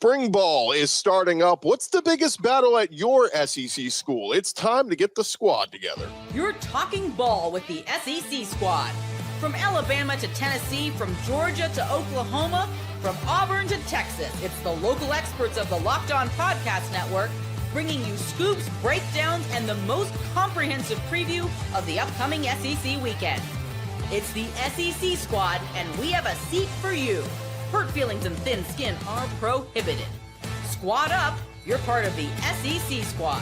Spring ball is starting up. What's the biggest battle at your SEC school? It's time to get the squad together. You're talking ball with the SEC squad. From Alabama to Tennessee, from Georgia to Oklahoma, from Auburn to Texas, it's the local experts of the Locked On Podcast Network bringing you scoops, breakdowns, and the most comprehensive preview of the upcoming SEC weekend. It's the SEC squad, and we have a seat for you. Hurt feelings and thin skin are prohibited. Squad up, you're part of the SEC squad.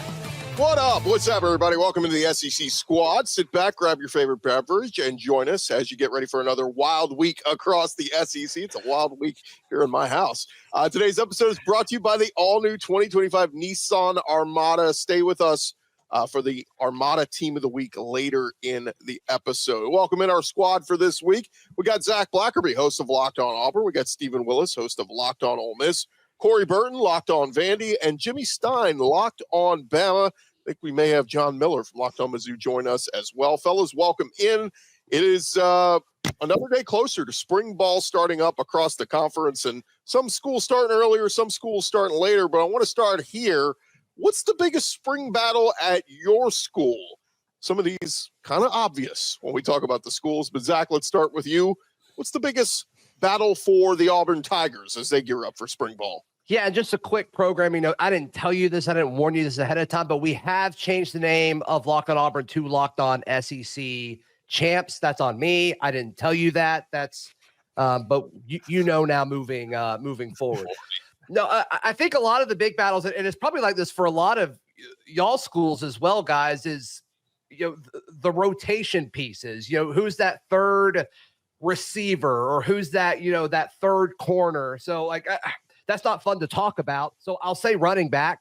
What up? What's up, everybody? Welcome to the SEC squad. Sit back, grab your favorite beverage, and join us as you get ready for another wild week across the SEC. It's a wild week here in my house. Today's episode is brought to you by the all-new 2025 Nissan Armada. Stay with us for the Armada Team of the Week later in the episode. Welcome in our squad for this week. We got Zach Blackerby, host of Locked On Auburn. We got Stephen Willis, host of Locked On Ole Miss. Corey Burton, Locked On Vandy. And Jimmy Stein, Locked On Bama. I think we may have John Miller from Locked On Mizzou join us as well. Fellas, welcome in. It is another day closer to spring ball starting up across the conference. And some schools starting earlier, some schools starting later. But I want to start here. What's the biggest spring battle at your school? Some of these kind of obvious when we talk about the schools, but Zach, let's start with you. What's the biggest battle for the Auburn Tigers as they gear up for spring ball? Yeah, and just a quick programming note. I didn't tell you this. I didn't warn you this ahead of time, but we have changed the name of Locked On Auburn to Locked On SEC Champs. That's on me. I didn't tell you that. That's, but you know now moving forward. No, I think a lot of the big battles, and it's probably like this for a lot of y'all schools as well, guys, is, the rotation pieces, who's that third receiver or who's that, that third corner. So that's not fun to talk about. So I'll say running back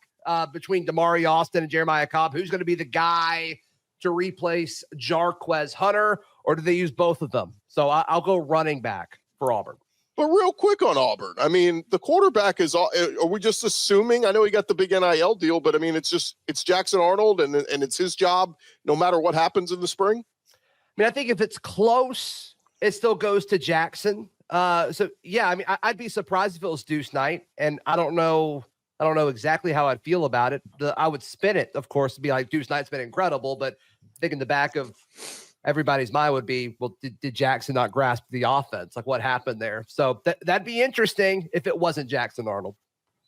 between Demari Austin and Jeremiah Cobb, who's going to be the guy to replace Jarquez Hunter, or do they use both of them? So I'll go running back for Auburn. But real quick on Auburn, I mean, the quarterback are we just assuming? I know he got the big NIL deal, but I mean, it's Jackson Arnold and it's his job no matter what happens in the spring. I mean, I think if it's close, it still goes to Jackson. So yeah, I mean, I'd be surprised if it was Deuce Knight, and I don't know exactly how I'd feel about it. I would spin it, of course, to be like, Deuce Knight's been incredible, but I think in the back of everybody's mind would be, well, did Jackson not grasp the offense? Like, what happened there? So that'd be interesting if it wasn't Jackson Arnold.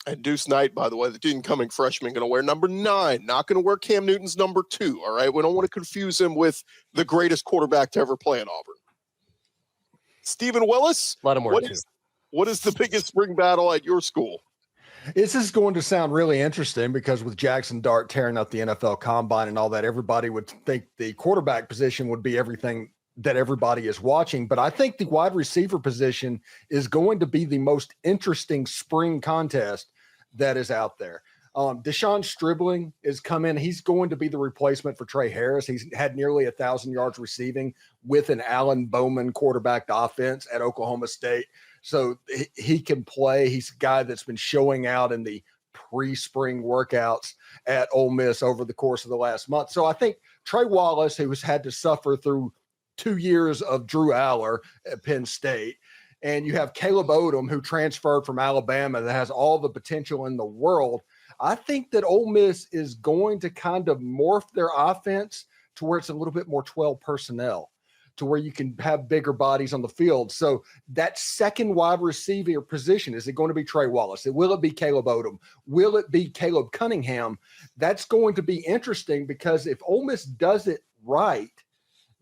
And Deuce Knight, by the way, the incoming freshman, going to wear number 9, not going to wear Cam Newton's number 2. All right. We don't want to confuse him with the greatest quarterback to ever play in Auburn. Stephen Willis, let him wear what is the biggest spring battle at your school? This is going to sound really interesting because with Jackson Dart tearing up the NFL Combine and all that, everybody would think the quarterback position would be everything that everybody is watching. But I think the wide receiver position is going to be the most interesting spring contest that is out there. Deshaun Stribling is coming. He's going to be the replacement for Trey Harris. He's had nearly 1,000 yards receiving with an Alan Bowman quarterbacked offense at Oklahoma State. So he can play. He's a guy that's been showing out in the pre-spring workouts at Ole Miss over the course of the last month. So I think Trey Wallace, who has had to suffer through 2 years of Drew Aller at Penn State, and you have Caleb Odom, who transferred from Alabama that has all the potential in the world. I think that Ole Miss is going to kind of morph their offense to where it's a little bit more 12 personnel, to where you can have bigger bodies on the field. So that second wide receiver position, is it going to be Trey Wallace? Will it be Caleb Odom? Will it be Caleb Cunningham? That's going to be interesting because if Ole Miss does it right,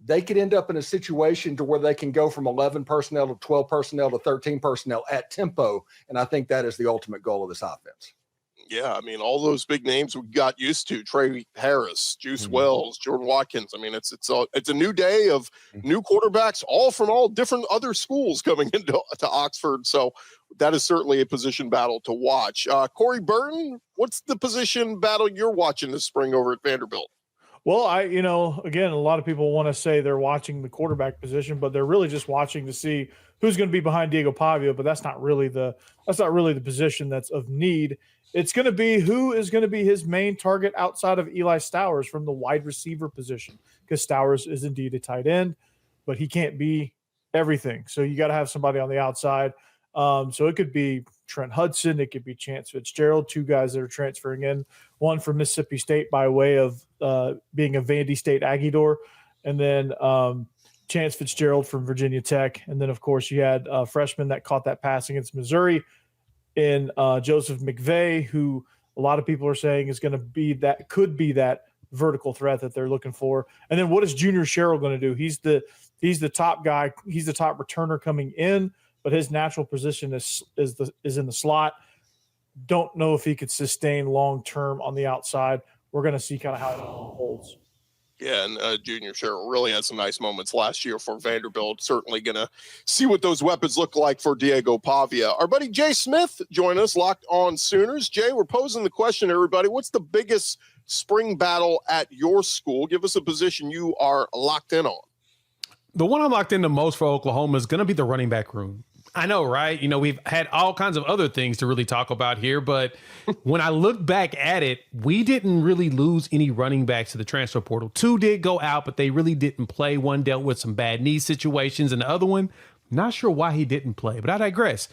they could end up in a situation to where they can go from 11 personnel to 12 personnel to 13 personnel at tempo. And I think that is the ultimate goal of this offense. Yeah, I mean, all those big names we got used to: Trey Harris, Juice Wells, Jordan Watkins. I mean, it's a new day of new quarterbacks, all from all different other schools coming into Oxford. So that is certainly a position battle to watch. Corey Burton, what's the position battle you're watching this spring over at Vanderbilt? Well, again, a lot of people want to say they're watching the quarterback position, but they're really just watching to see who's going to be behind Diego Pavia. But that's not really the position that's of need. It's going to be who is going to be his main target outside of Eli Stowers from the wide receiver position, because Stowers is indeed a tight end, but he can't be everything. So you got to have somebody on the outside. So it could be Trent Hudson. It could be Chance Fitzgerald, 2 guys that are transferring in, one from Mississippi State by way of being a Vandy State Aggiedor, and then Chance Fitzgerald from Virginia Tech. And then, of course, you had a freshman that caught that pass against Missouri in Joseph McVay, who a lot of people are saying is going to be that, could be that vertical threat that they're looking for. And then what is Junior Sherrill going to do? He's the top guy. He's the top returner coming in, but his natural position is in the slot. Don't know if he could sustain long-term on the outside. We're going to see kind of how it unfolds. Yeah, and Junior Sherrill really had some nice moments last year for Vanderbilt. Certainly going to see what those weapons look like for Diego Pavia. Our buddy Jay Smith joined us, Locked On Sooners. Jay, we're posing the question to everybody. What's the biggest spring battle at your school? Give us a position you are locked in on. The one I'm locked into most for Oklahoma is going to be the running back room. I know, right? You know, we've had all kinds of other things to really talk about here, but when I look back at it, we didn't really lose any running backs to the transfer portal. 2 did go out, but they really didn't play. One dealt with some bad knee situations, and the other one, not sure why he didn't play, but I digress.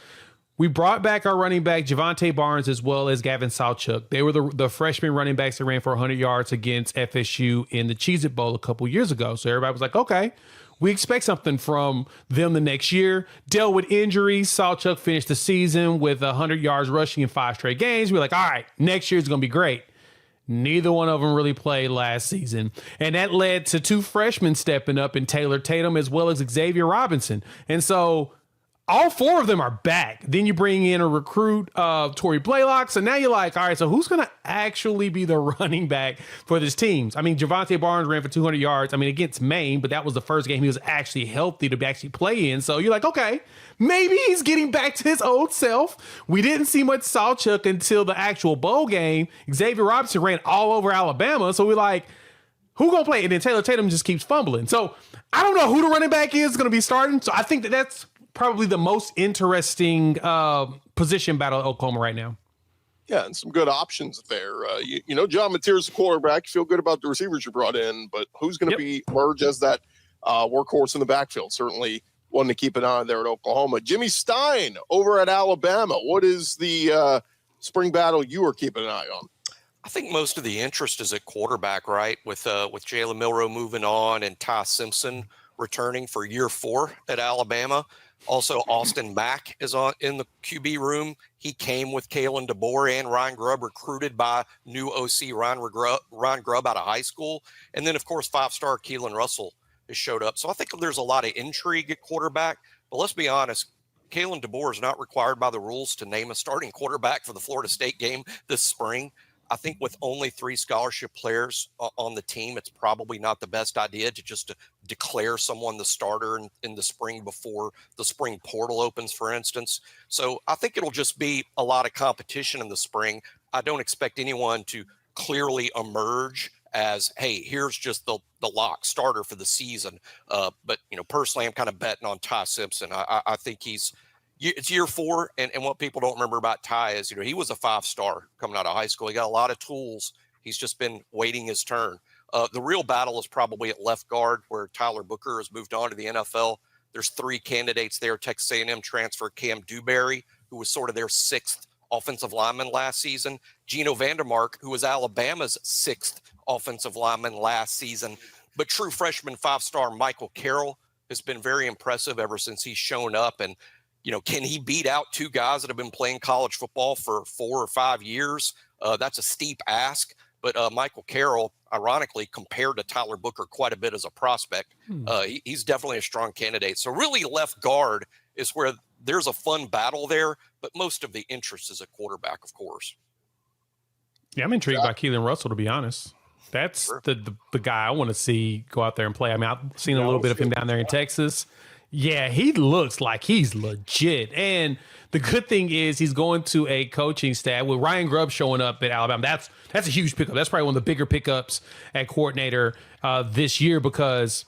We brought back our running back, Javante Barnes, as well as Gavin Sawchuk. They were the freshman running backs that ran for 100 yards against FSU in the Cheez-It Bowl a couple years ago. So everybody was like, okay, we expect something from them the next year. Dealt with injuries. Sawchuk finished the season with 100 yards rushing in 5 straight games. We were like, all right, next year's going to be great. Neither one of them really played last season. And that led to 2 freshmen stepping up in Taylor Tatum as well as Xavier Robinson. And so all 4 of them are back. Then you bring in a recruit, Torrey Blaylock. So now you're like, all right, so who's going to actually be the running back for this team? I mean, Javante Barnes ran for 200 yards. I mean, against Maine, but that was the first game he was actually healthy to actually play in. So you're like, okay, maybe he's getting back to his old self. We didn't see much Sawchuk until the actual bowl game. Xavier Robinson ran all over Alabama. So we're like, who going to play? And then Taylor Tatum just keeps fumbling. So I don't know who the running back is going to be starting. So I think that's probably the most interesting position battle at Oklahoma right now. Yeah, and some good options there. You know, John Mateer's the quarterback. You feel good about the receivers you brought in, but who's going to be emerge as that workhorse in the backfield? Certainly one to keep an eye on there at Oklahoma. Jimmy Stein over at Alabama. What is the spring battle you are keeping an eye on? I think most of the interest is at quarterback, right? With Jalen Milroe moving on and Ty Simpson returning for year 4 at Alabama. Also, Austin Mack is in the QB room. He came with Kalen DeBoer and Ryan Grubb, recruited by new OC Ryan Grubb out of high school. And then, of course, 5-star Keelan Russell has showed up. So I think there's a lot of intrigue at quarterback. But let's be honest, Kalen DeBoer is not required by the rules to name a starting quarterback for the Florida State game this spring. I think with only 3 scholarship players on the team, it's probably not the best idea to just declare someone the starter in the spring before the spring portal opens, for instance. So I think it'll just be a lot of competition in the spring. I don't expect anyone to clearly emerge as, hey, here's just the lock starter for the season. But, you know, personally, I'm kind of betting on Ty Simpson. I think it's year 4, and what people don't remember about Ty is, you know, he was a 5-star coming out of high school. He got a lot of tools. He's just been waiting his turn. The real battle is probably at left guard, where Tyler Booker has moved on to the NFL. There's 3 candidates there. Texas A&M transfer Cam Dewberry, who was sort of their 6th offensive lineman last season. Geno Vandermark, who was Alabama's 6th offensive lineman last season. But true freshman 5-star Michael Carroll has been very impressive ever since he's shown up. And you know, can he beat out 2 guys that have been playing college football for 4 or 5 years? That's a steep ask. But Michael Carroll, ironically, compared to Tyler Booker quite a bit as a prospect. He's definitely a strong candidate. So really left guard is where there's a fun battle there, but most of the interest is at quarterback, of course. Yeah, I'm intrigued by Keelan Russell, to be honest. That's the guy I want to see go out there and play. I mean, I've seen a little bit of him down there in Texas. Yeah, he looks like he's legit. And the good thing is he's going to a coaching staff with Ryan Grubb showing up at Alabama. That's a huge pickup. That's probably one of the bigger pickups at coordinator this year, because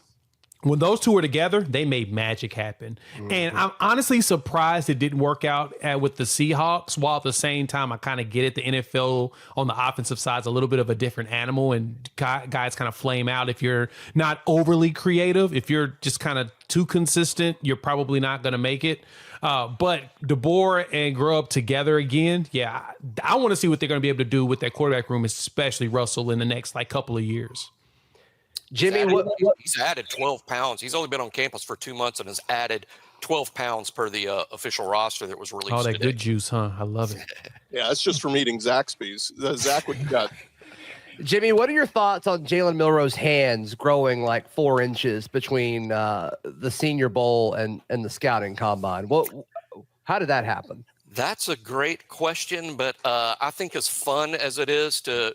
when those two were together, they made magic happen. And I'm honestly surprised it didn't work out with the Seahawks, while at the same time, I kind of get it. The NFL on the offensive side is a little bit of a different animal, and guys kind of flame out if you're not overly creative. If you're just kind of too consistent, you're probably not going to make it. But DeBoer and Grubb together again, yeah, I want to see what they're going to be able to do with that quarterback room, especially Russell, in the next couple of years. Jimmy, he's added 12 pounds. He's only been on campus for 2 months and has added 12 pounds per the official roster that was released. Oh, that today. good juice, huh? I love it. Yeah, it's just from eating Zaxby's. Zach, what you got? Jimmy, what are your thoughts on Jalen Milroe's hands growing like 4 inches between the Senior Bowl and the scouting combine? How did that happen? That's a great question, but I think as fun as it is to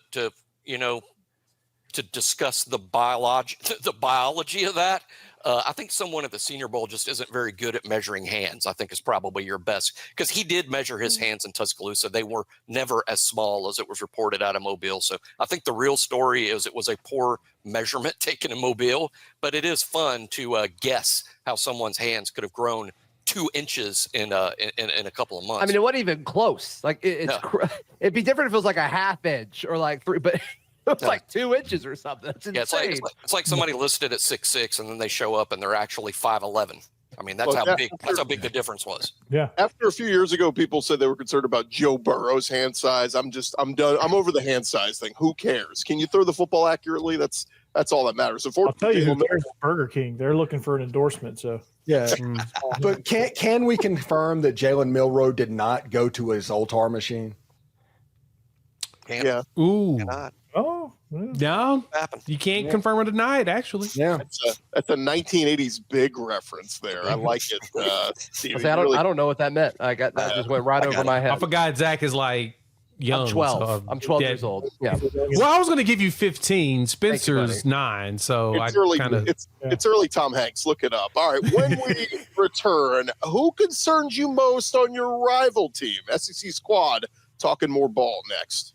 discuss the biology of that, I think someone at the Senior Bowl just isn't very good at measuring hands. I think is probably your best, because he did measure his hands in Tuscaloosa. They were never as small as it was reported out of Mobile. So I think the real story is it was a poor measurement taken in Mobile, but it is fun to guess how someone's hands could have grown 2 inches in a couple of months. I mean, it wasn't even close. Like it'd be different if it was like a half inch or like 3, but it's like 2 inches or something. That's insane. It's like somebody listed at 6'6" and then they show up and they're actually 5'11". I mean, that's how big the difference was. Yeah. After a few years ago, people said they were concerned about Joe Burrow's hand size. I'm done. I'm over the hand size thing. Who cares? Can you throw the football accurately? That's all that matters. I'll tell you who cares. Burger King. They're looking for an endorsement. So Yeah. But can we confirm that Jalen Milroe did not go to his Zoltar machine? Yeah. Ooh. Cannot. oh No, you can't confirm or deny it, actually. Yeah. That's a 1980s big reference there. I like it. Steve, I don't know what that meant. I got that just went right over my head. I forgot Zach is like young. I'm 12. So I'm 12 years old. Yeah. Well, I was going to give you 15. Spencer's 9. So it's early. It's early. Tom Hanks. Look it up. All right. When we return, who concerns you most on your rival team? SEC Squad talking more ball next.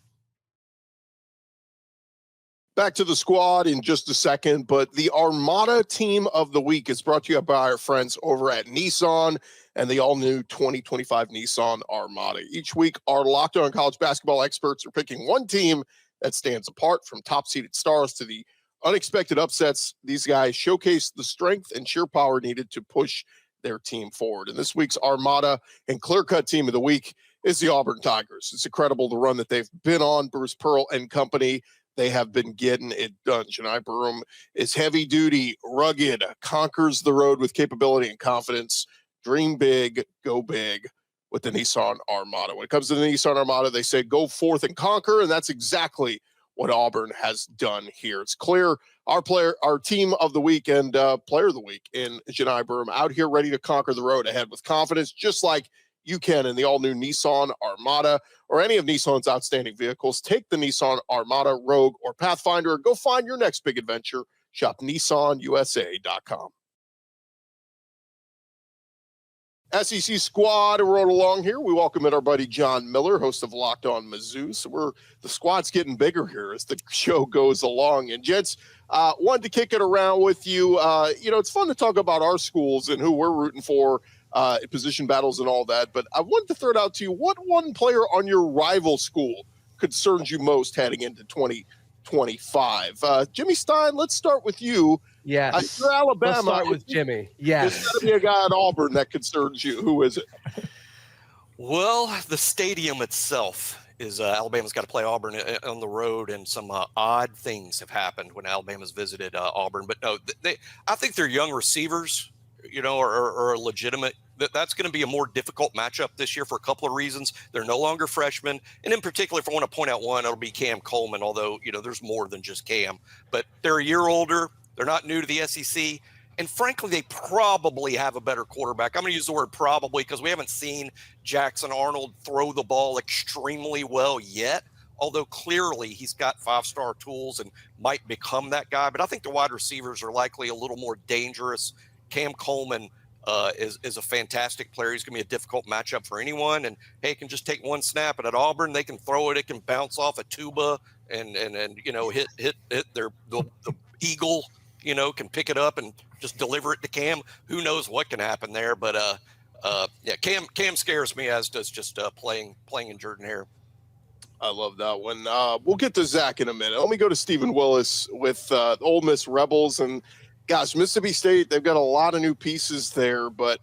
Back to the squad in just a second, but the Armada Team of the Week is brought to you by our friends over at Nissan and the all-new 2025 Nissan Armada. Each week, our Locked On College basketball experts are picking one team that stands apart, from top-seeded stars to the unexpected upsets. These guys showcase the strength and sheer power needed to push their team forward. And this week's Armada and clear-cut Team of the Week is the Auburn Tigers. It's incredible the run that they've been on. Bruce Pearl and company, they have been getting it done. Janai Barum is heavy duty, rugged, conquers the road with capability and confidence. Dream big, go big with the Nissan Armada. When it comes to the Nissan Armada, they say go forth and conquer, and that's exactly what Auburn has done here. It's clear our team of the week and player of the week in Janai Barum out here ready to conquer the road ahead with confidence, just like you can in the all-new Nissan Armada or any of Nissan's outstanding vehicles. Take the Nissan Armada, Rogue, or Pathfinder and go find your next big adventure. Shop NissanUSA.com. SEC Squad rode along here. We welcome in our buddy John Miller, host of Locked On Mizzou. So the squad's getting bigger here as the show goes along. And gents, wanted to kick it around with you. It's fun to talk about our schools and who we're rooting for, position battles and all that. But I wanted to throw it out to you. What one player on your rival school concerns you most heading into 2025? Jimmy Stein, let's start with you. Yes. You're Alabama. Let's start with Jimmy. Yes. There's got to be a guy at Auburn that concerns you. Who is it? Well, the stadium itself is Alabama's got to play Auburn on the road, and some odd things have happened when Alabama's visited Auburn. But no, I think their young receivers, are legitimate. That's going to be a more difficult matchup this year for a couple of reasons. They're no longer freshmen. And in particular, if I want to point out one, it'll be Cam Coleman, although, there's more than just Cam. But they're a year older. They're not new to the SEC. And frankly, they probably have a better quarterback. I'm going to use the word probably because we haven't seen Jackson Arnold throw the ball extremely well yet, although clearly he's got 5-star tools and might become that guy. But I think the wide receivers are likely a little more dangerous. Cam Coleman is a fantastic player. He's going to be a difficult matchup for anyone. And, hey, it can just take one snap. And at Auburn, they can throw it. It can bounce off a tuba and hit the eagle, can pick it up and just deliver it to Cam. Who knows what can happen there? But Cam scares me, as does just playing in Jordan-Hare. I love that one. We'll get to Zach in a minute. Let me go to Stephen Willis with Ole Miss Rebels. And gosh, Mississippi State, they've got a lot of new pieces there, but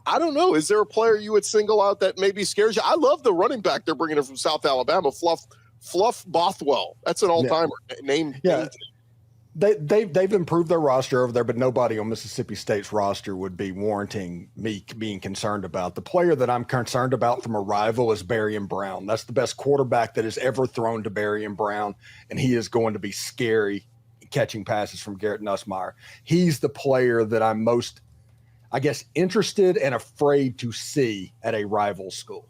I don't know. Is there a player you would single out that maybe scares you? I love the running back they're bringing in from South Alabama, Fluff Bothwell. That's an all-timer name. Yeah. They've improved their roster over there, but nobody on Mississippi State's roster would be warranting me being concerned about. The player that I'm concerned about from a rival is Berrien Brown. That's the best quarterback that has ever thrown to Berrien Brown, and he is going to be scary catching passes from Garrett Nussmeier. He's the player that I'm most, I guess, interested and afraid to see at a rival school.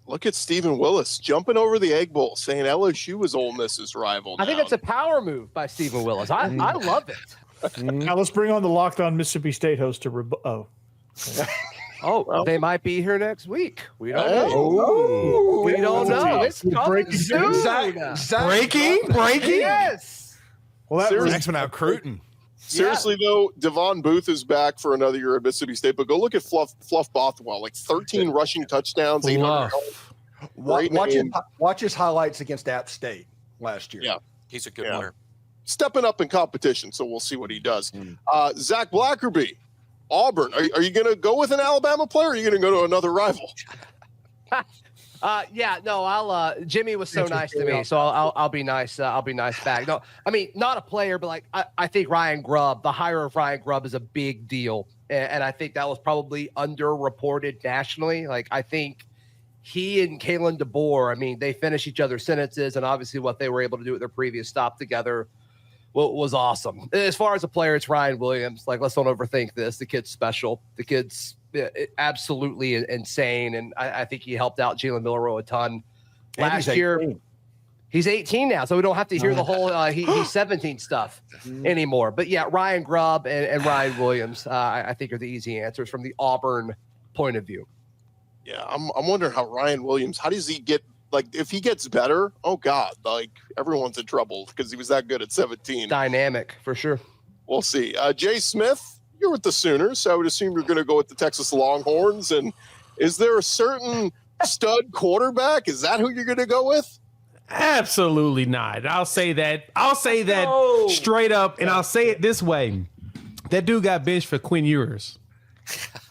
Look at Stephen Willis jumping over the Egg Bowl, saying LSU was Ole Miss's rival. I think that's a power move by Stephen Willis. I love it. Now let's bring on the Locked On Mississippi State host to they might be here next week. We don't Hey. know. We don't know. It's coming breaking soon. Breaking. Yes. Well, Next one out, Cruton. Seriously, though, Devon Booth is back for another year at Mississippi State, but go look at Fluff Bothwell, like 13 rushing touchdowns, 800 yards. Watch his highlights against App State last year. Yeah. He's a good player. Stepping up in competition, so we'll see what he does. Zach Blackerby, Auburn. Are you going to go with an Alabama player, or are you going to go to another rival? Jimmy was so nice to me, so I'll be nice. I'll be nice back. No, I mean, not a player, but like I think Ryan Grubb, the hire of Ryan Grubb is a big deal, and I think that was probably underreported nationally. Like I think he and Kalen DeBoer, I mean, they finish each other's sentences, and obviously what they were able to do at their previous stop together was awesome. As far as a player, it's Ryan Williams. Like, let's don't overthink this. The kid's special. The kid's absolutely insane, and I think he helped out Jalen Milroe a ton last year. He's 18 now, so we don't have to hear the whole he's 17 stuff anymore. But yeah, Ryan Grubb and Ryan Williams, I think are the easy answers from the Auburn point of view. Yeah, I'm wondering how Ryan Williams, how does he get, like, if he gets better, oh God, like everyone's in trouble because he was that good at 17. Dynamic for sure. We'll see. Jay Smith, you're with the Sooners, so I would assume you're going to go with the Texas Longhorns. And is there a certain stud quarterback? Is that who you're going to go with? Absolutely not. I'll say that straight up, and I'll say it this way. That dude got benched for Quinn Ewers.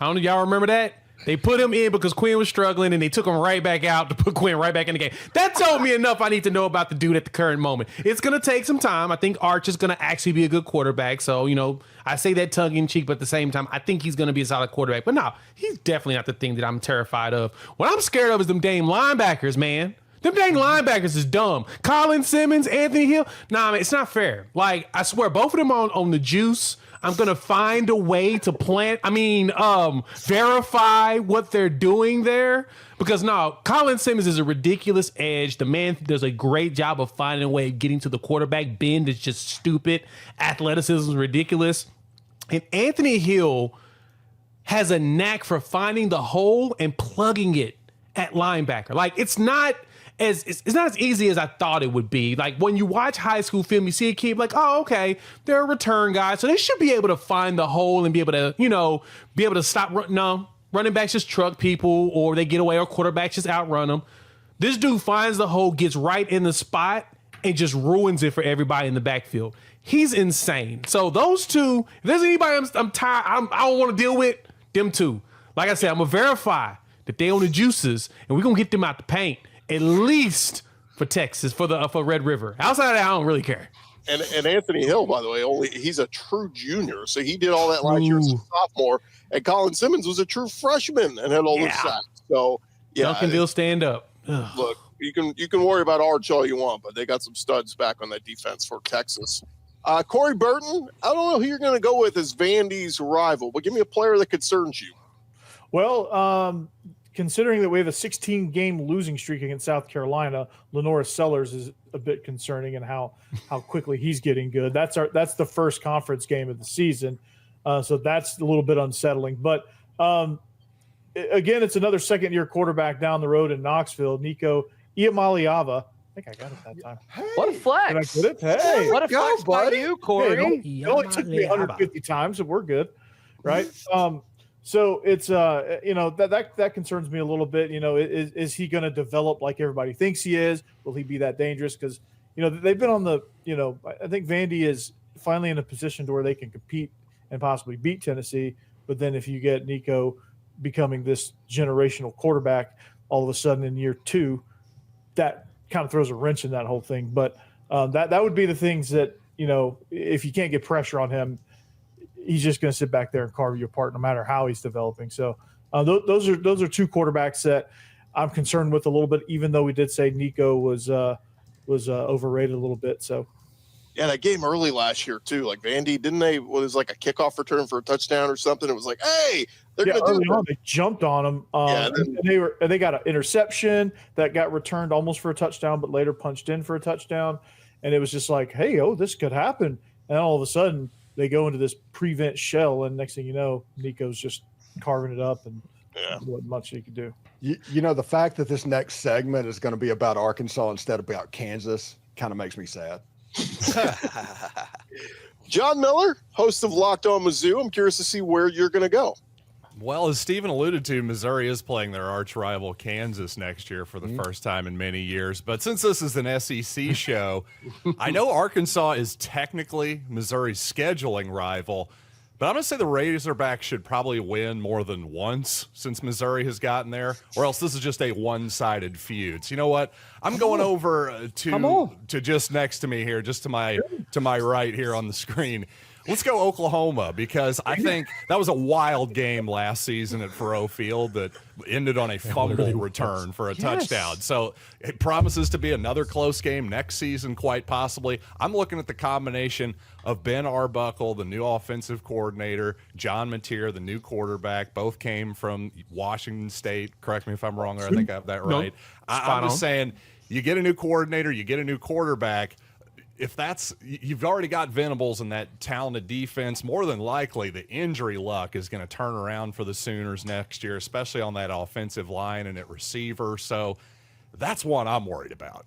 I don't know if y'all remember that. They put him in because Quinn was struggling, and they took him right back out to put Quinn right back in the game. That told me enough I need to know about the dude at the current moment. It's going to take some time. I think Arch is going to actually be a good quarterback. So, I say that tongue-in-cheek, but at the same time, I think he's going to be a solid quarterback. But no, he's definitely not the thing that I'm terrified of. What I'm scared of is them dang linebackers, man. Them dang linebackers is dumb. Colin Simmons, Anthony Hill. Nah, man, it's not fair. Like, I swear, both of them on the juice. I'm going to find a way to verify what they're doing there. Because no, Colin Simmons is a ridiculous edge. The man does a great job of finding a way of getting to the quarterback. Bend is just stupid. Athleticism is ridiculous. And Anthony Hill has a knack for finding the hole and plugging it at linebacker. Like, it's not as easy as I thought it would be. Like, when you watch high school film, you see a kid like, oh, okay, they're a return guy, so they should be able to find the hole and be able to stop. No, running backs just truck people, or they get away, or quarterbacks just outrun them. This dude finds the hole, gets right in the spot, and just ruins it for everybody in the backfield. He's insane. So those two, if there's anybody I'm tired, I don't want to deal with, them two. Like I said, I'm gonna verify that they own the juices, and we're gonna get them out the paint. At least for Texas, for Red River. Outside of that, I don't really care. And Anthony Hill, by the way, he's a true junior, so he did all that last year as a sophomore. And Colin Simmons was a true freshman and had all those sacks. So yeah, Duncanville, stand up. Ugh. Look, you can worry about Arch all you want, but they got some studs back on that defense for Texas. Corey Burton, I don't know who you're going to go with as Vandy's rival, but give me a player that concerns you. Well, considering that we have a 16-game losing streak against South Carolina, Lenora Sellers is a bit concerning, and how quickly he's getting good. That's the first conference game of the season, so that's a little bit unsettling. But again, it's another second-year quarterback down the road in Knoxville, Nico Iamaleava. think I got it that time. What a flex. Did I get it? Hey, What a go, flex by buddy. you, Corey. it only took me 150 times, so we're good, right? So it's that concerns me a little bit. Is he going to develop like everybody thinks he is? Will he be that dangerous? Because they've been on the I think Vandy is finally in a position to where they can compete and possibly beat Tennessee. But then if you get Nico becoming this generational quarterback all of a sudden in year 2, that kind of throws a wrench in that whole thing. But that would be the things that, if you can't get pressure on him, he's just going to sit back there and carve you apart no matter how he's developing. So those are two quarterbacks that I'm concerned with a little bit, even though we did say Nico was overrated a little bit. So. Yeah, that game early last year too. Like Vandy, didn't they? Was like a kickoff return for a touchdown or something. It was like, hey, they're going to do it. They jumped on them. And they got an interception that got returned almost for a touchdown, but later punched in for a touchdown. And it was just like, hey, this could happen. And all of a sudden, they go into this prevent shell, and next thing you know, Nico's just carving it up, and wasn't much he could do. The fact that this next segment is going to be about Arkansas instead of about Kansas kind of makes me sad. John Miller, host of Locked On Mizzou. I'm curious to see where you're going to go. Well, as Stephen alluded to, Missouri is playing their arch rival Kansas next year for the first time in many years. But since this is an SEC show, I know Arkansas is technically Missouri's scheduling rival, but I'm going to say the Razorbacks should probably win more than once since Missouri has gotten there, or else this is just a one-sided feud. So you know what? I'm going over to just next to me here, just to my right here on the screen. Let's go Oklahoma, because I think that was a wild game last season at Faroe Field that ended on a fumble return for a touchdown. So it promises to be another close game next season, quite possibly. I'm looking at the combination of Ben Arbuckle, the new offensive coordinator, John Mateer, the new quarterback. Both came from Washington State. Correct me if I'm wrong, or I think I have that right. I'm just saying, you get a new coordinator, you get a new quarterback. If you've already got Venables and that talented defense, more than likely the injury luck is going to turn around for the Sooners next year, especially on that offensive line and at receiver. So that's one I'm worried about.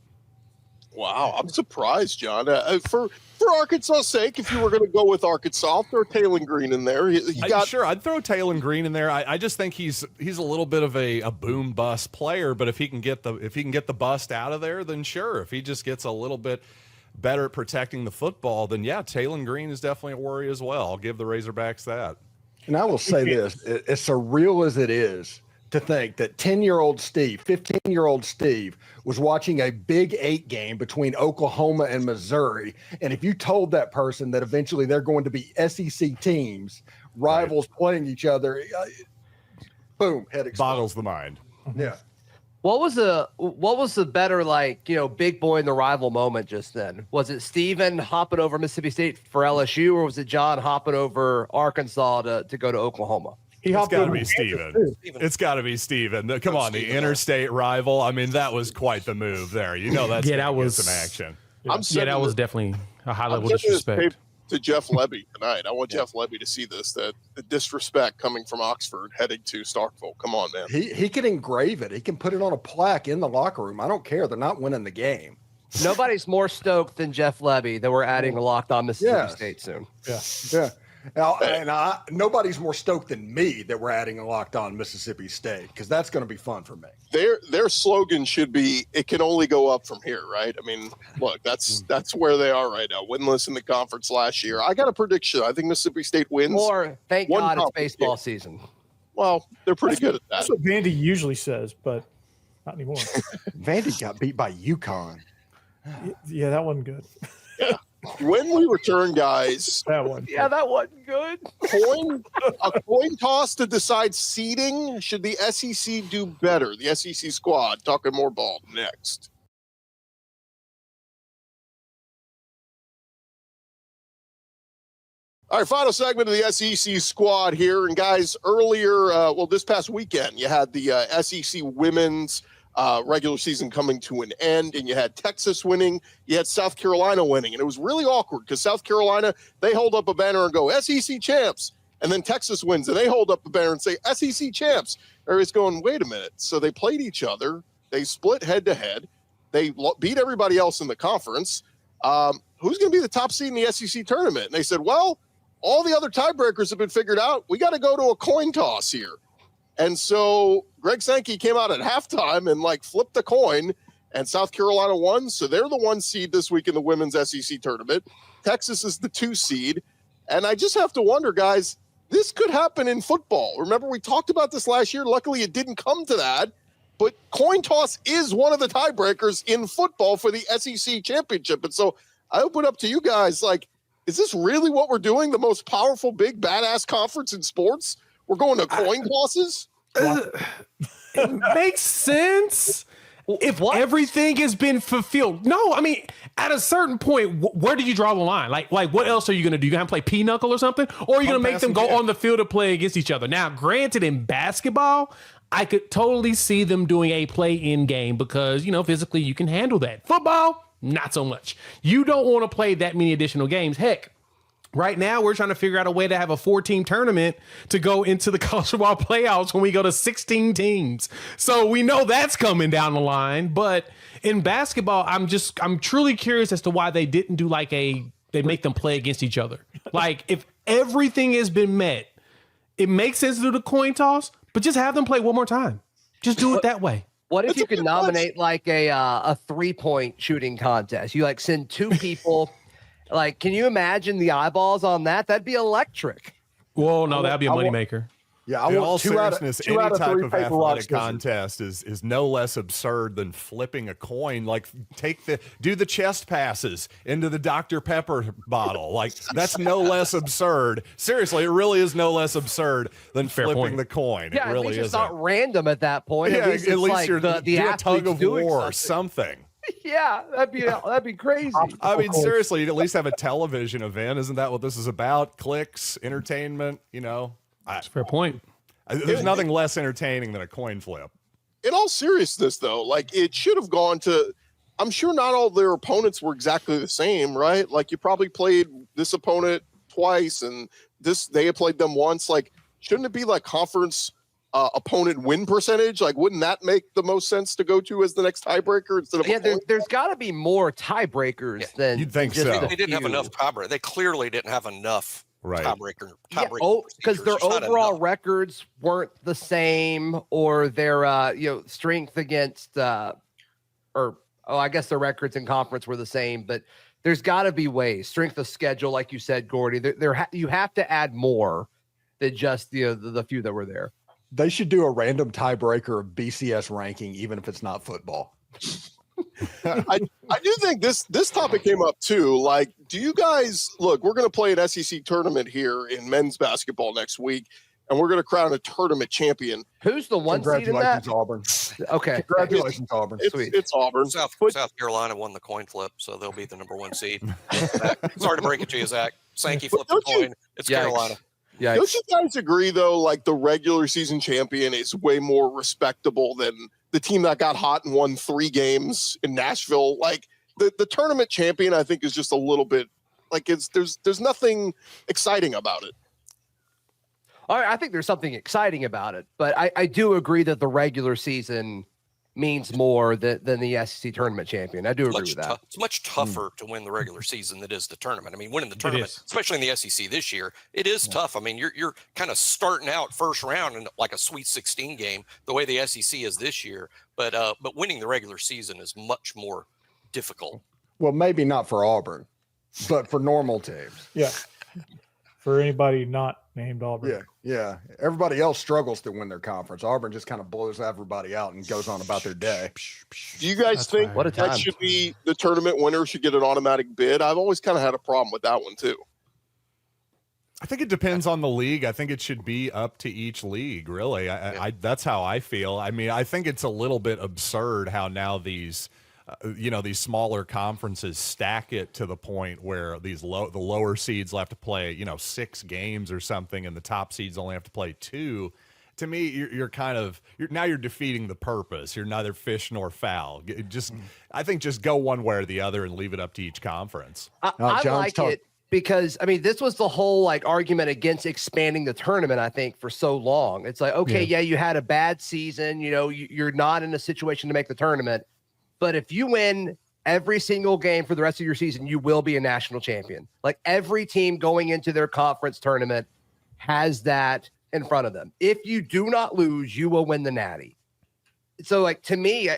Wow, I'm surprised, John. For Arkansas' sake, if you were going to go with Arkansas, throw Taylon Green in there. Sure, I'd throw Taylon Green in there. I just think he's a little bit of a boom bust player, but if he can get the bust out of there, then sure. If he just gets a little bit better at protecting the football, then Taylon Green is definitely a worry as well. I'll give the Razorbacks that. And I will say this, as surreal as it is to think that 10-year-old Steve, 15-year-old Steve was watching a Big 8 game between Oklahoma and Missouri. And if you told that person that eventually they're going to be SEC teams, rivals playing each other, boom, head explodes. Boggles the mind. Yeah. What was the better, big boy in the rival moment just then? Was it Stephen hopping over Mississippi State for LSU, or was it John hopping over Arkansas to go to Oklahoma? It's got to be Stephen. It's got to be Stephen. Come on, the interstate rival. I mean, that was quite the move there. That's that was some action. That was definitely a high level disrespect to Jeff Lebby tonight. I want Jeff Lebby to see this, the disrespect coming from Oxford heading to Starkville. Come on, man. He can engrave it. He can put it on a plaque in the locker room. I don't care. They're not winning the game. Nobody's more stoked than Jeff Lebby that we're adding a Locked On Mississippi State soon. Yeah. Nobody's more stoked than me that we're adding a Locked On Mississippi State, because that's going to be fun for me. Their slogan should be, it can only go up from here, right? I mean, look, that's where they are right now. Winless in the conference last year. I got a prediction. I think Mississippi State wins. Or thank God it's baseball season. Well, they're pretty good at that. That's what Vandy usually says, but not anymore. Vandy got beat by UConn. Yeah, that wasn't good. Yeah. When we return, guys, that wasn't good. A coin toss to decide seeding. Should the SEC do better? The SEC squad talking more ball next. All right, final segment of the SEC squad here. And guys, earlier, this past weekend, you had the SEC women's regular season coming to an end, and you had Texas winning, you had South Carolina winning, and it was really awkward because South Carolina, they hold up a banner and go SEC champs, and then Texas wins and they hold up a banner and say SEC champs. Everybody's going, wait a minute. So they played each other, they split head to head, They beat everybody else in the conference. Who's going to be the top seed in the SEC tournament? And they said, well, all the other tiebreakers have been figured out. We got to go to a coin toss here. And so Greg Sankey came out at halftime and like flipped the coin, and South Carolina won. So they're the 1 seed this week in the women's SEC tournament. Texas is the 2 seed. And I just have to wonder, guys, this could happen in football. Remember, we talked about this last year. Luckily, it didn't come to that. But coin toss is one of the tiebreakers in football for the SEC championship. And so I open up to you guys, like, is this really what we're doing? The most powerful, big, badass conference in sports? We're going to coin tosses? It makes sense if everything has been fulfilled. No, I mean, at a certain point, where do you draw the line? Like what else are you going to do? You going to play pinochle or something? Or are you going to make them go on the field to play against each other? Now, granted, in basketball, I could totally see them doing a play-in game because, physically you can handle that. Football, not so much. You don't want to play that many additional games. Heck, right now we're trying to figure out a way to have a 4-team tournament to go into the college football playoffs when we go to 16 teams. So we know that's coming down the line. But in basketball, I'm truly curious as to why they didn't do they make them play against each other. Like, if everything has been met, it makes sense to do the coin toss, but just have them play one more time. Just do it that way. What if you could nominate like a 3-point shooting contest? You send 2 people. Like, can you imagine the eyeballs on that? That'd be electric. Well, no, that'd be a moneymaker. Yeah, I In want all 2 out of seriousness, 2 out any of type 3 of paper rock, athletic scissors. contest is no less absurd than flipping a coin. Like, do the chest passes into the Dr. Pepper bottle. Like, that's no less absurd. Seriously, it really is no less absurd than flipping the coin. Yeah, it really at least it's isn't. not random at that point. Yeah, at least you're the do a tug athletes of doing war or something. something. Yeah, that'd be crazy. I mean, seriously, you'd at least have a television event. Isn't that what this is about? Clicks, entertainment, That's a fair point. There's nothing less entertaining than a coin flip. In all seriousness, though, like, it should have gone to, I'm sure not all their opponents were exactly the same, right? Like, you probably played this opponent twice and they had played them once. Like, shouldn't it be like conference opponent win percentage? Like, wouldn't that make the most sense to go to as the next tiebreaker instead of? Yeah, there's got to be more tiebreakers than You'd think just so. the They didn't have few. enough tiebreaker. They clearly didn't have enough tiebreaker. Yeah, Tiebreaker because their procedures. There's not overall enough. records weren't the same, or their strength against I guess their records in conference were the same, but there's got to be ways. Strength of schedule, like you said, Gordy. You have to add more than just the few that were there. They should do a random tiebreaker of BCS ranking, even if it's not football. I do think this topic came up too. Like, do you guys look? We're going to play an SEC tournament here in men's basketball next week, and we're going to crown a tournament champion. Who's the 1 seed in that? Congratulations, Auburn. Okay, Congratulations, Auburn. It's Auburn. South Carolina won the coin flip, so they'll be the number 1 seed. Sorry to break it to you, Zach. Sankey flipped the coin. It's Yikes. Carolina. Yeah. Don't you guys agree, though? Like, the regular season champion is way more respectable than the team that got hot and won 3 games in Nashville. Like, the tournament champion, I think, is just a little bit like there's nothing exciting about it. All right, I think there's something exciting about it, but I do agree that the regular season means more than the SEC tournament champion. I do agree with that. It's much tougher to win the regular season than it is the tournament. I mean, winning the tournament, especially in the SEC this year, it is tough. I mean, you're kind of starting out first round in like a Sweet 16 game, the way the SEC is this year. But winning the regular season is much more difficult. Well, maybe not for Auburn, but for normal teams. Yeah. For anybody not named Auburn. Yeah. Everybody else struggles to win their conference. Auburn just kind of blows everybody out and goes on about their day. Do you guys think What a time. that should be the tournament winner should get an automatic bid? I've always kind of had a problem with that one too. I think it depends on the league. I think it should be up to each league, really. I that's how I feel. I mean, I think it's a little bit absurd how now these these smaller conferences stack it to the point where the lower seeds will have to play, 6 games or something, and the top seeds only have to play 2. To me, you're defeating the purpose. You're neither fish nor fowl. I think just go one way or the other and leave it up to each conference. I like it because, I mean, this was the whole argument against expanding the tournament, I think, for so long. It's like, okay, you had a bad season, you're not in a situation to make the tournament. But if you win every single game for the rest of your season, you will be a national champion. Like every team going into their conference tournament has that in front of them. If you do not lose, you will win the Natty. So like to me,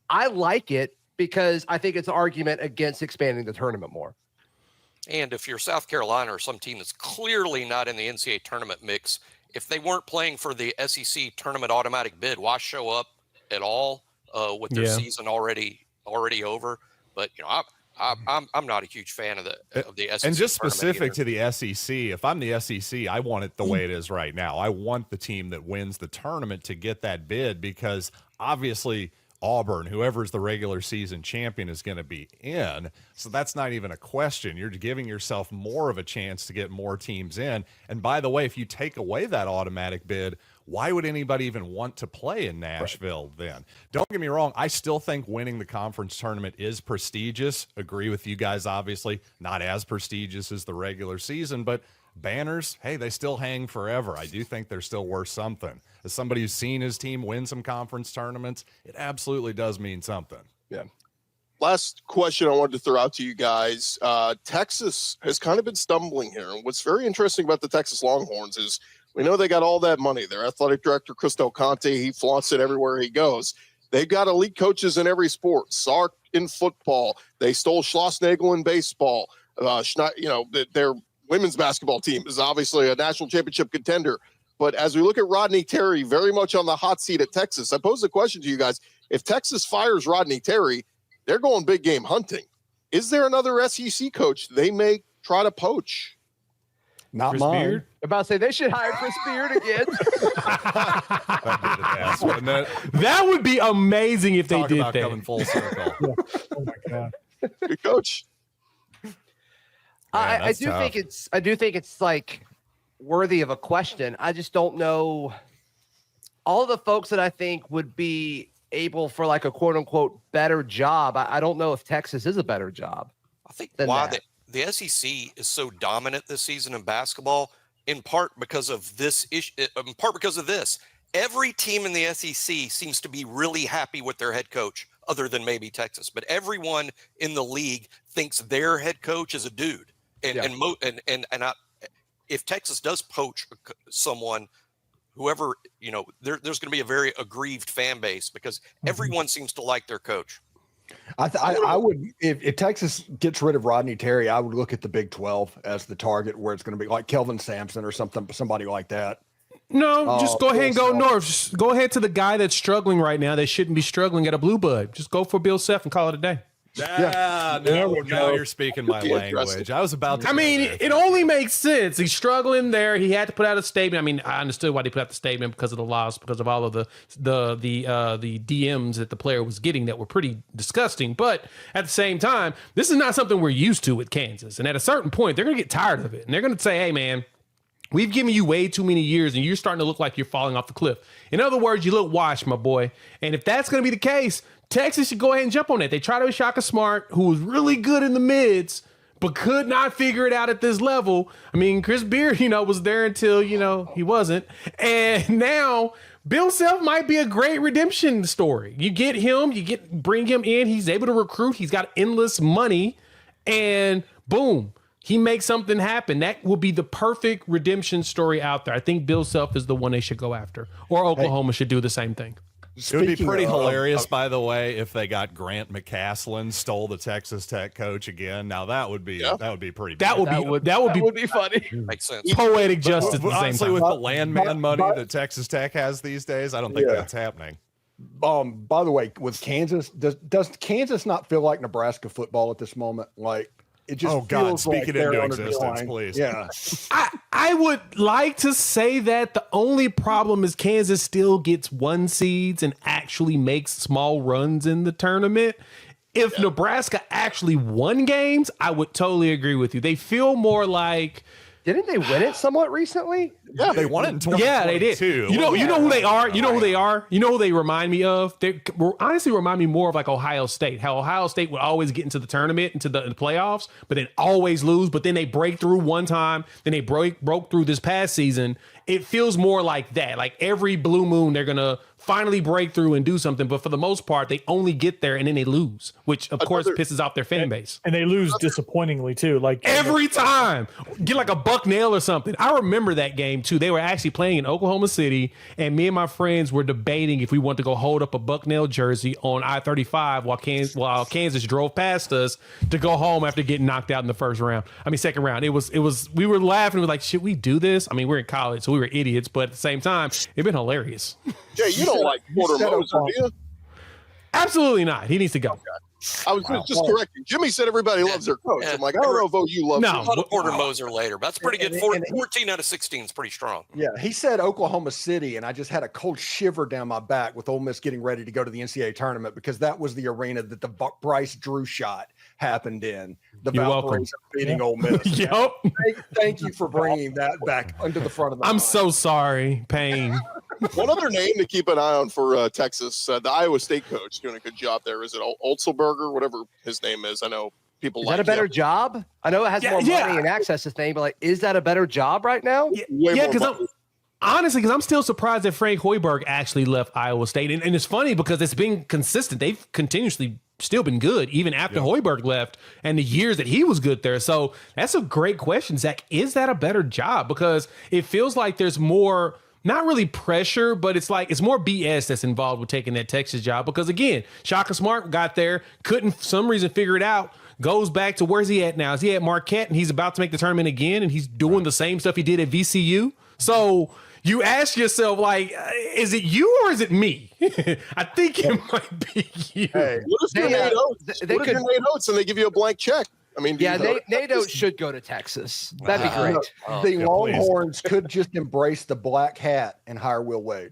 I like it because I think it's an argument against expanding the tournament more. And if you're South Carolina or some team that's clearly not in the NCAA tournament mix, if they weren't playing for the SEC tournament automatic bid, why show up at all with their season already over? But I'm not a huge fan of the SEC. And just specific either. to the SEC, if I'm the SEC, I want it the way it is right now. I want the team that wins the tournament to get that bid because obviously Auburn, whoever's the regular season champion, is going to be in. So that's not even a question. You're giving yourself more of a chance to get more teams in. And by the way, if you take away that automatic bid, why would anybody even want to play in Nashville then? Don't get me wrong. I still think winning the conference tournament is prestigious. Agree with you guys, obviously. Not as prestigious as the regular season, but banners, hey, they still hang forever. I do think they're still worth something. As somebody who's seen his team win some conference tournaments, it absolutely does mean something. Yeah. Last question I wanted to throw out to you guys. Texas has kind of been stumbling here. And what's very interesting about the Texas Longhorns is we know they got all that money. Their athletic director, Chris Del Conte, he flaunts it everywhere he goes. They've got elite coaches in every sport. Sark in football. They stole Schlossnagel in baseball. Their women's basketball team is obviously a national championship contender. But as we look at Rodney Terry, very much on the hot seat at Texas, I pose the question to you guys. If Texas fires Rodney Terry, they're going big game hunting. Is there another SEC coach they may try to poach? Not Chris mine. Beard? About to say they should hire Chris Beard again. That would be amazing if they Talk did about that. coming full circle. Oh my God. Good coach. Man, I that's do tough. think it's like worthy of a question. I just don't know all the folks that I think would be able for like a quote unquote better job. I don't know if Texas is a better job. I think than why that. the SEC is so dominant this season in basketball, in part because of this issue, in part because of this. Every team in the SEC seems to be really happy with their head coach, other than maybe Texas. But everyone in the league thinks their head coach is a dude. If Texas does poach someone, whoever, there's going to be a very aggrieved fan base because everyone seems to like their coach. I would, if Texas gets rid of Rodney Terry, I would look at the Big 12 as the target where it's going to be like Kelvin Sampson or somebody like that. No, just go ahead and go Bill Self. north. Just go ahead to the guy that's struggling right now. They shouldn't be struggling at a blue bud. Just go for Bill Self and call it a day. Now you're speaking my language. I was about to. I mean, it only makes sense. He's struggling there. He had to put out a statement. I mean, I understood why they put out the statement because of the loss, because of all of the DMs that the player was getting that were pretty disgusting. But at the same time, this is not something we're used to with Kansas. And at a certain point, they're going to get tired of it. And they're going to say, hey, man, we've given you way too many years and you're starting to look like you're falling off the cliff. In other words, you look washed, my boy. And if that's going to be the case, Texas should go ahead and jump on it. They tried to Shaka Smart, who was really good in the mids, but could not figure it out at this level. I mean, Chris Beard, was there until, he wasn't. And now Bill Self might be a great redemption story. You get him, bring him in. He's able to recruit. He's got endless money and boom, he makes something happen. That will be the perfect redemption story out there. I think Bill Self is the one they should go after, or Oklahoma should do the same thing. It would be pretty hilarious, by the way, if they got Grant McCaslin, stole the Texas Tech coach again. Now that would be pretty. That would be funny. Makes sense. Poetic justice. But at the same honestly, time. with the landman money that Texas Tech has these days, I don't think that's happening. By the way, with Kansas, does Kansas not feel like Nebraska football at this moment? Like it just feels speak like it they're into under the existence, line. please. Yeah. I would like to say that the only problem is Kansas still gets 1 seeds and actually makes small runs in the tournament. If Nebraska actually won games, I would totally agree with you. They feel more like. Didn't they win it somewhat recently? Yeah, they won it in 2022. Yeah, they did. You know who they are? You know who they are? You know who they remind me of? They honestly remind me more of like Ohio State. How Ohio State would always get into the tournament, into the playoffs, but then always lose. But then they break through one time. Then they broke through this past season, it feels more like that. Like every blue moon, they're going to finally break through and do something. But for the most part, they only get there and then they lose, which of course pisses off their fan base. And they lose disappointingly too. Like every time, get like a buck nail or something. I remember that game too. They were actually playing in Oklahoma City, and me and my friends were debating if we want to go hold up a buck nail jersey on I-35 while Kansas drove past us to go home after getting knocked out in the second round. It was. We were laughing. We were like, should we do this? I mean, we're in college, so we were idiots, but at the same time, it'd been hilarious. Yeah, you don't like Porter Moser, do you? Absolutely not. He needs to go. Okay. I was just correcting. Jimmy said everybody loves their coach. I'm like, I don't know if you love him. No, Porter Moser later. That's pretty good. 14 out of 16 is pretty strong. Yeah, he said Oklahoma City, and I just had a cold shiver down my back with Ole Miss getting ready to go to the NCAA tournament because that was the arena that the Bryce Drew shot happened in. The Valparaiso beating Ole Miss. Yep. Thank you for bringing that back under the front of the I'm mind. so sorry, Payne. One other name to keep an eye on for Texas, the Iowa State coach doing a good job there. Is it Olselberger, whatever his name is? I know people is that a better job? I know it has more money and access to things, but like, is that a better job right now? Yeah, because I'm still surprised that Frank Hoiberg actually left Iowa State. And it's funny because it's been consistent. They've continuously still been good, even after Hoiberg left and the years that he was good there. So that's a great question, Zach. Is that a better job? Because it feels like there's more, not really pressure, but it's like it's more BS that's involved with taking that Texas job. Because again, Shaka Smart got there, couldn't for some reason figure it out, goes back to where's he at now? Is he at Marquette and he's about to make the tournament again and he's doing the same stuff he did at VCU? So you ask yourself, like, is it you or is it me? I think it might be you. Hey, what if you're Nate Oates and they give you a blank check? I mean, Nate Oates should go to Texas. That'd be great. The Longhorns could just embrace the black hat and hire Will Wade.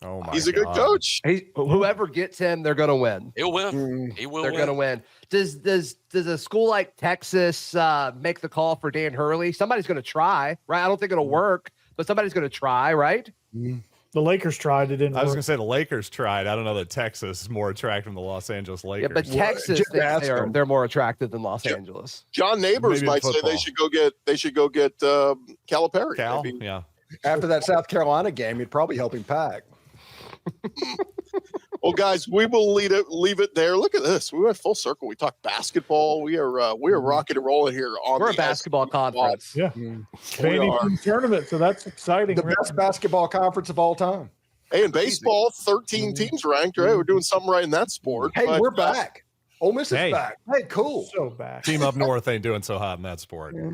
Oh my! He's a good coach. Whoever gets him, they're going to win. He'll win. He will. They're going to win. Does a school like Texas make the call for Dan Hurley? Somebody's going to try, right? I don't think it'll work, but somebody's going to try, right? The Lakers tried. It didn't work. I was going to say the Lakers tried. I don't know that Texas is more attractive than the Los Angeles Lakers. Yeah, but Texas, they're more attractive than Los Angeles. John Neighbors might say they should go get Calipari. Cal, maybe. yeah. After that South Carolina game, you'd probably help him pack. Well, guys, we will leave it there. Look at this. We went full circle. We talked basketball. We are rocking and rolling here on We're a basketball conference. Yeah. Tournament, so that's exciting. The best basketball conference of all time. Hey, in baseball, 13 teams ranked, right? We're doing something right in that sport. Hey, we're back. Ole Miss is back. Hey, cool. So back. Team up north ain't doing so hot in that sport. Yeah.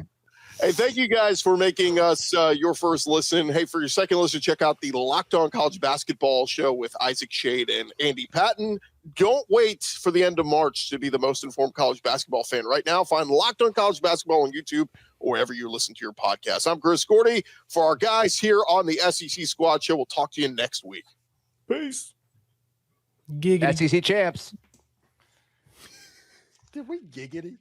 Hey, thank you guys for making us your first listen. Hey, for your second listen, check out the Locked On College Basketball Show with Isaac Shade and Andy Patton. Don't wait for the end of March to be the most informed college basketball fan. Right now, find Locked On College Basketball on YouTube or wherever you listen to your podcast. I'm Chris Gordy. For our guys here on the SEC Squad Show, we'll talk to you next week. Peace. Giggity. SEC champs. Did we giggity?